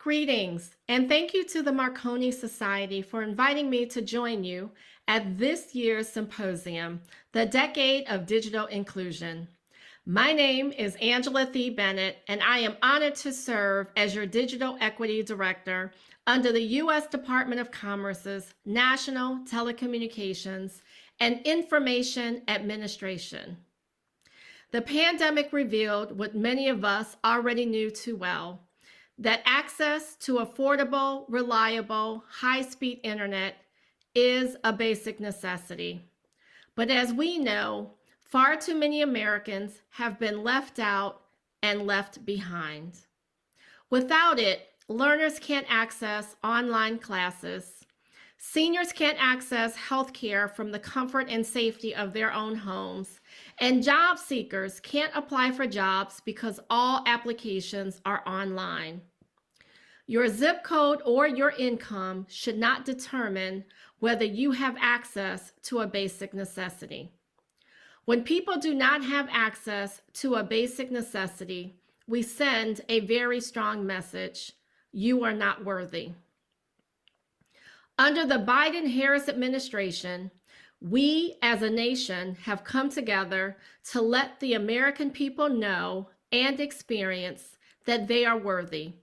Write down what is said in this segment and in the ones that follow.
Greetings, and thank you to the Marconi Society for inviting me to join you at this year's symposium, The Decade of Digital Inclusion. My name is Angela Bennett, and I am honored to serve as your Digital Equity Director under the U.S. Department of Commerce's National Telecommunications and Information Administration. The pandemic revealed what many of us already knew too well, that access to affordable, reliable, high-speed internet is a basic necessity. But as we know, far too many Americans have been left out and left behind. Without it, learners can't access online classes. Seniors can't access health care from the comfort and safety of their own homes. And job seekers can't apply for jobs because all applications are online. Your zip code or your income should not determine whether you have access to a basic necessity. When people do not have access to a basic necessity, we send a very strong message: you are not worthy. Under the Biden-Harris administration, we as a nation have come together to let the American people know and experience that they are worthy.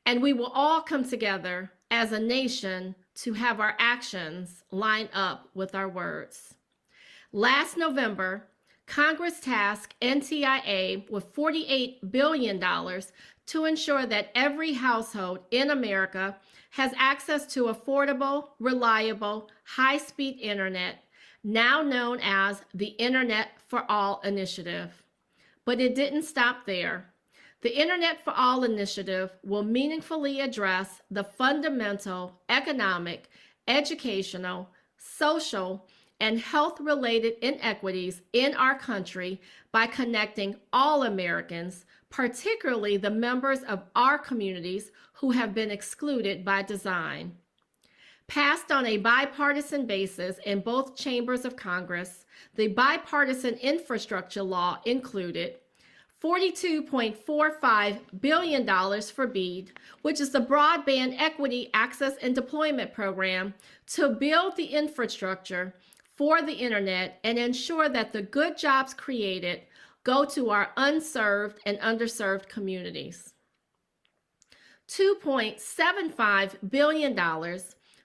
And we will all come together as a nation to have our actions line up with our words. Last November, Congress tasked NTIA with $48 billion to ensure that every household in America has access to affordable, reliable, high-speed internet, now known as the Internet for All Initiative. But it didn't stop there. The Internet for All Initiative will meaningfully address the fundamental economic, educational, social, and health-related inequities in our country by connecting all Americans, particularly the members of our communities who have been excluded by design. Passed on a bipartisan basis in both chambers of Congress, the bipartisan infrastructure law included $42.45 billion for BEAD, which is the Broadband Equity Access and Deployment Program, to build the infrastructure for the internet and ensure that the good jobs created go to our unserved and underserved communities. $2.75 billion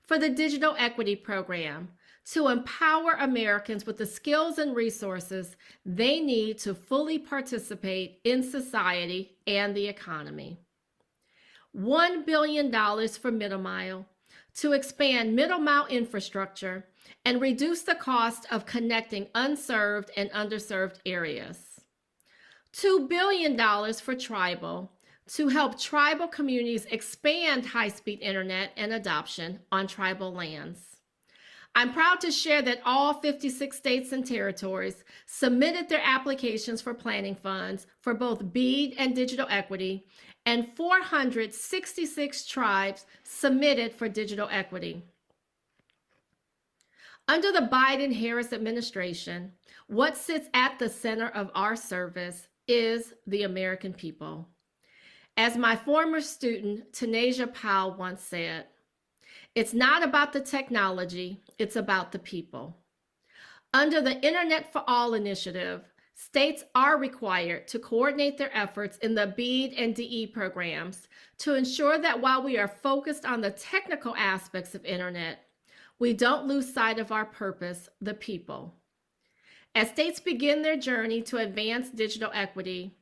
for the Digital Equity Program to empower Americans with the skills and resources they need to fully participate in society and the economy. $1 billion for Middle Mile to expand Middle Mile infrastructure and reduce the cost of connecting unserved and underserved areas. $2 billion for Tribal to help tribal communities expand high-speed internet and adoption on tribal lands. I'm proud to share that all 56 states and territories submitted their applications for planning funds for both BEAD and digital equity, and 466 tribes submitted for digital equity. Under the Biden-Harris administration, what sits at the center of our service is the American people. As my former student, Tanasia Powell, once said, it's not about the technology, it's about the people. Under the Internet for All initiative, states are required to coordinate their efforts in the BEAD and DE programs to ensure that while we are focused on the technical aspects of internet, we don't lose sight of our purpose, the people. As states begin their journey to advance digital equity,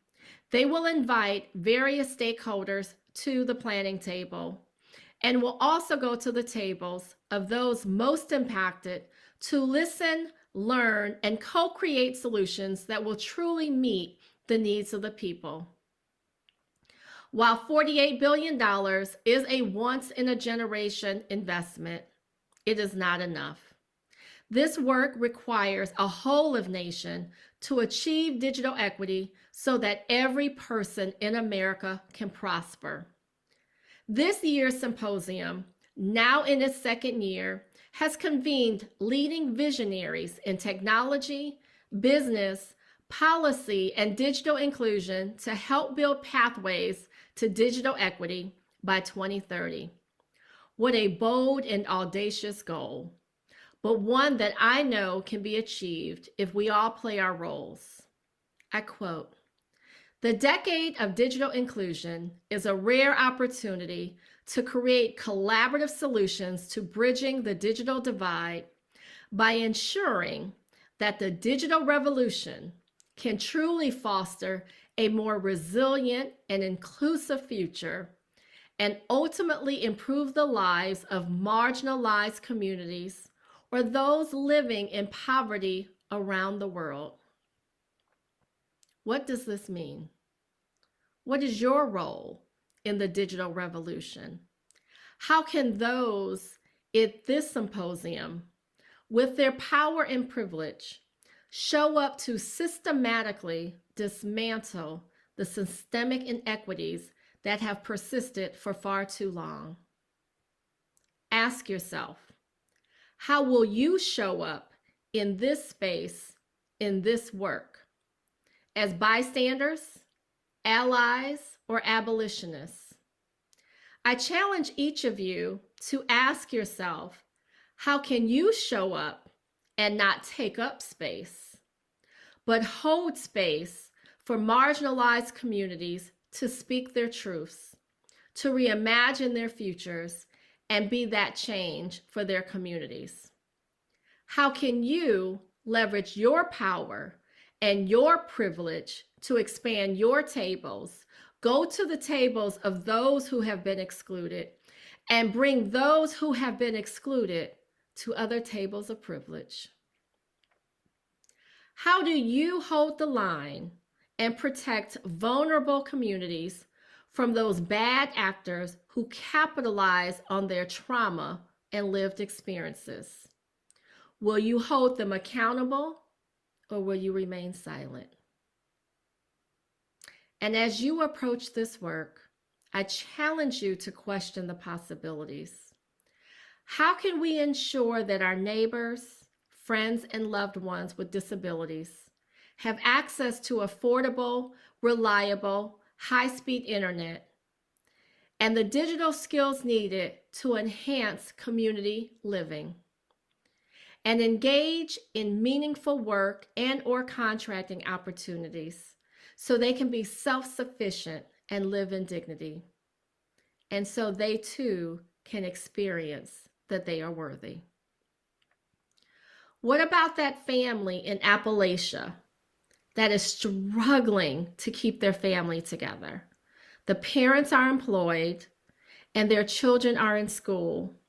they will invite various stakeholders to the planning table and will also go to the tables of those most impacted to listen, learn, and co-create solutions that will truly meet the needs of the people. While $48 billion is a once-in-a-generation investment, it is not enough. This work requires a whole of nation to achieve digital equity so that every person in America can prosper. This year's symposium, now in its second year, has convened leading visionaries in technology, business, policy, and digital inclusion to help build pathways to digital equity by 2030. What a bold and audacious goal, but one that I know can be achieved if we all play our roles. I quote, "The decade of digital inclusion is a rare opportunity to create collaborative solutions to bridging the digital divide by ensuring that the digital revolution can truly foster a more resilient and inclusive future and ultimately improve the lives of marginalized communities or those living in poverty around the world." What does this mean? What is your role in the digital revolution? How can those at this symposium, with their power and privilege, show up to systematically dismantle the systemic inequities that have persisted for far too long? Ask yourself, how will you show up in this space, in this work? As bystanders, allies, or abolitionists? I challenge each of you to ask yourself, how can you show up and not take up space, but hold space for marginalized communities to speak their truths, to reimagine their futures, and be that change for their communities? How can you leverage your power and your privilege to expand your tables, go to the tables of those who have been excluded, and bring those who have been excluded to other tables of privilege? How do you hold the line and protect vulnerable communities from those bad actors who capitalize on their trauma and lived experiences? Will you hold them accountable, or will you remain silent? And as you approach this work, I challenge you to question the possibilities. How can we ensure that our neighbors, friends, and loved ones with disabilities have access to affordable, reliable, high-speed internet and the digital skills needed to enhance community living, and engage in meaningful work and/or contracting opportunities so they can be self-sufficient and live in dignity, and so they too can experience that they are worthy? What about that family in Appalachia that is struggling to keep their family together? The parents are employed and their children are in school,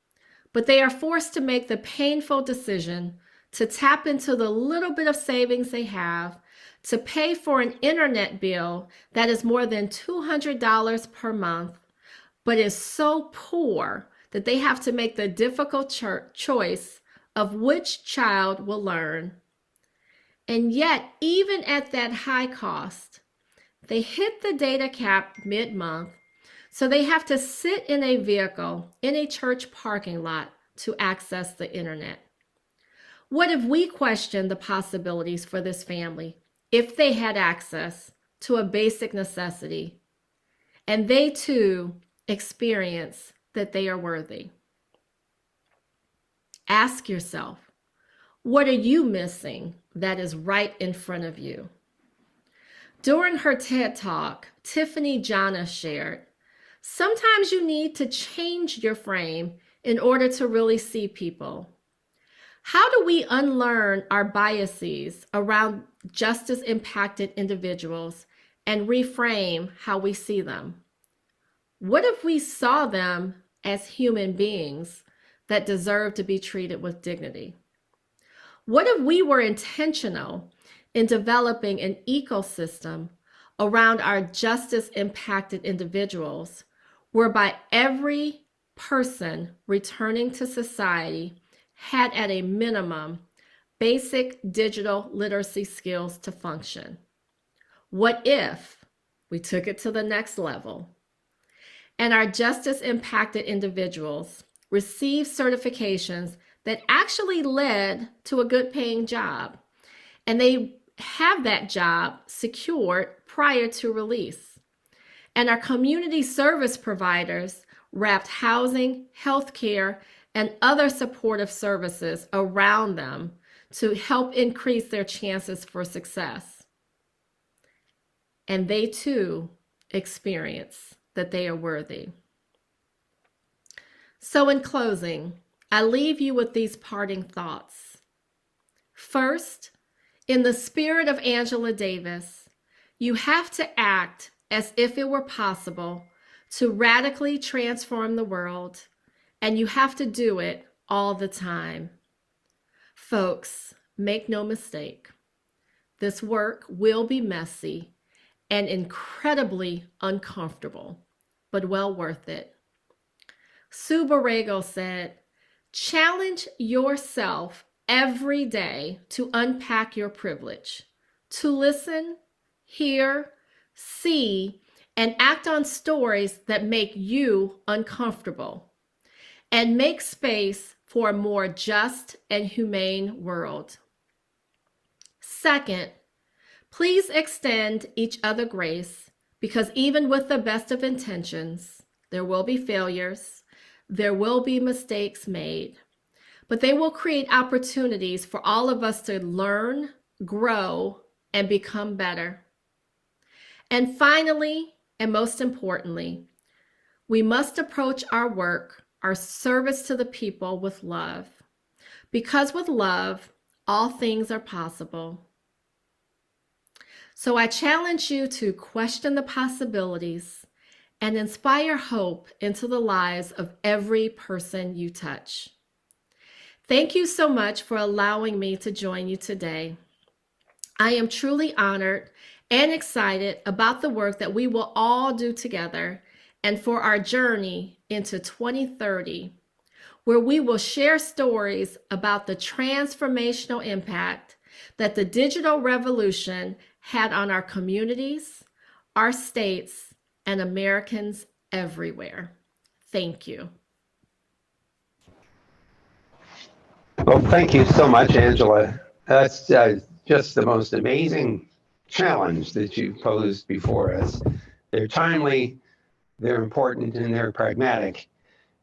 but they are forced to make the painful decision to tap into the little bit of savings they have to pay for an internet bill that is more than $200 per month, but is so poor that they have to make the difficult choice of which child will learn. And yet, even at that high cost, they hit the data cap mid-month, so they have to sit in a vehicle in a church parking lot to access the internet. What if we questioned the possibilities for this family if they had access to a basic necessity and they too experience that they are worthy? Ask yourself, what are you missing that is right in front of you? During her TED Talk, Tiffany Jana shared, sometimes you need to change your frame in order to really see people. How do we unlearn our biases around justice-impacted individuals and reframe how we see them? What if we saw them as human beings that deserve to be treated with dignity? What if we were intentional in developing an ecosystem around our justice-impacted individuals, whereby every person returning to society had at a minimum basic digital literacy skills to function? What if we took it to the next level and our justice-impacted individuals received certifications that actually led to a good paying job, and they have that job secured prior to release? And our community service providers wrapped housing, healthcare, and other supportive services around them to help increase their chances for success. And they too experience that they are worthy. So in closing, I leave you with these parting thoughts. First, in the spirit of Angela Davis, you have to act as if it were possible to radically transform the world, and you have to do it all the time. Folks, make no mistake, this work will be messy and incredibly uncomfortable, but well worth it. Sue Borrego said, challenge yourself every day to unpack your privilege, to listen, hear, see, and act on stories that make you uncomfortable, and make space for a more just and humane world. Second, please extend each other grace, because even with the best of intentions, there will be failures, there will be mistakes made, but they will create opportunities for all of us to learn, grow, and become better. And finally, and most importantly, we must approach our work, our service to the people, with love, because with love, all things are possible. So I challenge you to question the possibilities and inspire hope into the lives of every person you touch. Thank you so much for allowing me to join you today. I am truly honored and excited about the work that we will all do together and for our journey into 2030, where we will share stories about the transformational impact that the digital revolution had on our communities, our states, and Americans everywhere. Thank you. Well, thank you so much, Angela. That's just the most amazing challenge that you posed before us. They're timely, they're important, and they're pragmatic.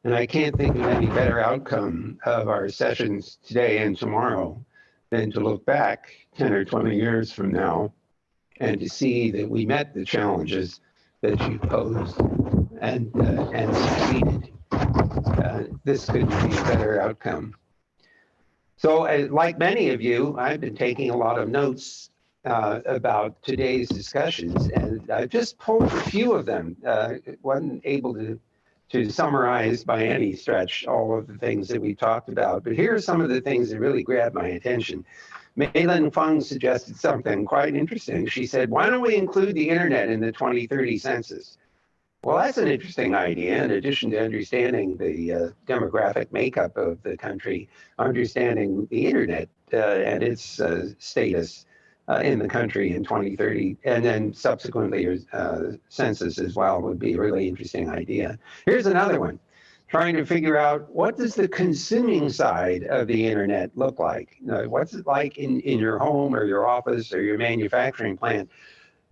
And I can't think of any better outcome of our sessions today and tomorrow than to look back 10 or 20 years from now and to see that we met the challenges that you posed and succeeded. This couldn't be a better outcome. So like many of you, I've been taking a lot of notes about today's discussions, and I just pulled a few of them. Wasn't able to summarize by any stretch all of the things that we talked about, but here are some of the things that really grabbed my attention. Meilin Fung suggested something quite interesting. She said, why don't we include the internet in the 2030 census? Well, that's an interesting idea. In addition to understanding the demographic makeup of the country, understanding the internet and its status in the country in 2030, and then subsequently census as well would be a really interesting idea. Here's another one. Trying to figure out, what does the consuming side of the internet look like? What's it like in your home or your office or your manufacturing plant?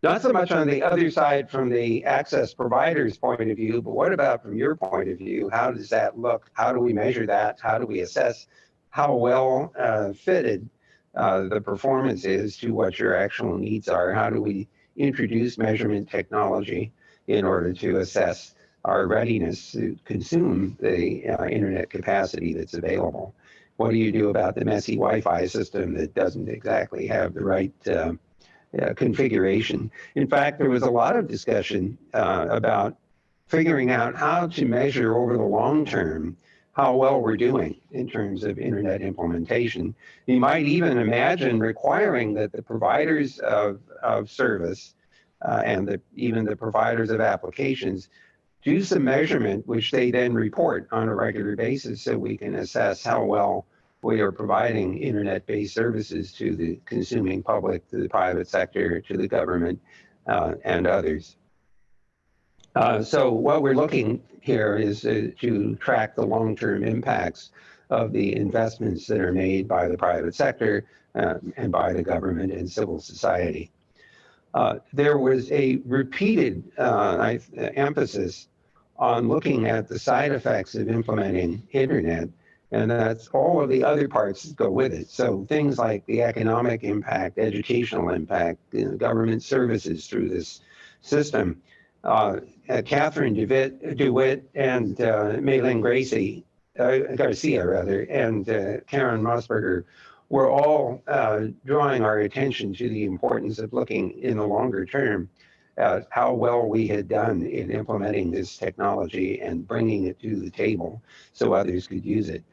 Not so much on the other side from the access provider's point of view, but what about from your point of view? How does that look? How do we measure that? How do we assess how well fitted the performance is to what your actual needs are? How do we introduce measurement technology in order to assess our readiness to consume the internet capacity that's available? What do you do about the messy Wi-Fi system that doesn't exactly have the right configuration? In fact, there was a lot of discussion about figuring out how to measure over the long term how well we're doing in terms of internet implementation. You might even imagine requiring that the providers of service and even the providers of applications do some measurement, which they then report on a regular basis, so we can assess how well we are providing internet-based services to the consuming public, to the private sector, to the government, and others. So what we're looking here is to track the long-term impacts of the investments that are made by the private sector and by the government and civil society. there was a repeated emphasis on looking at the side effects of implementing internet, and that's all of the other parts that go with it. So things like the economic impact, educational impact, government services through this system. Catherine DeWitt and Maylin Garcia, rather, and Karen Mossberger were all drawing our attention to the importance of looking in the longer term at how well we had done in implementing this technology and bringing it to the table so others could use it.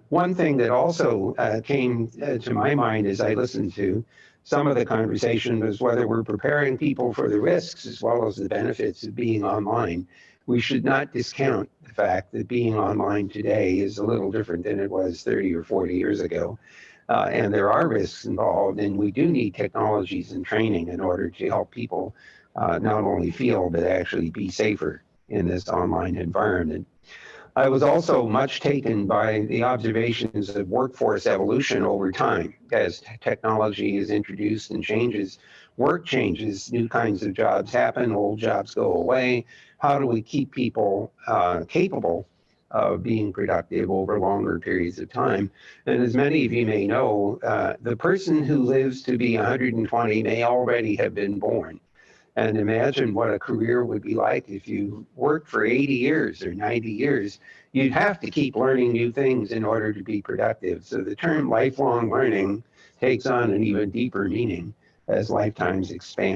One thing that also came to my mind as I listened to some of the conversation was whether we're preparing people for the risks as well as the benefits of being online. We should not discount the fact that being online today is a little different than it was 30 or 40 years ago. And there are risks involved, and we do need technologies and training in order to help people not only feel, but actually be safer in this online environment. I was also much taken by the observations of workforce evolution over time. As technology is introduced and changes, work changes, new kinds of jobs happen, old jobs go away. How do we keep people capable of being productive over longer periods of time? And as many of you may know, the person who lives to be 120 may already have been born. And imagine what a career would be like if you worked for 80 years or 90 years. You'd have to keep learning new things in order to be productive. So the term lifelong learning takes on an even deeper meaning as lifetimes expand.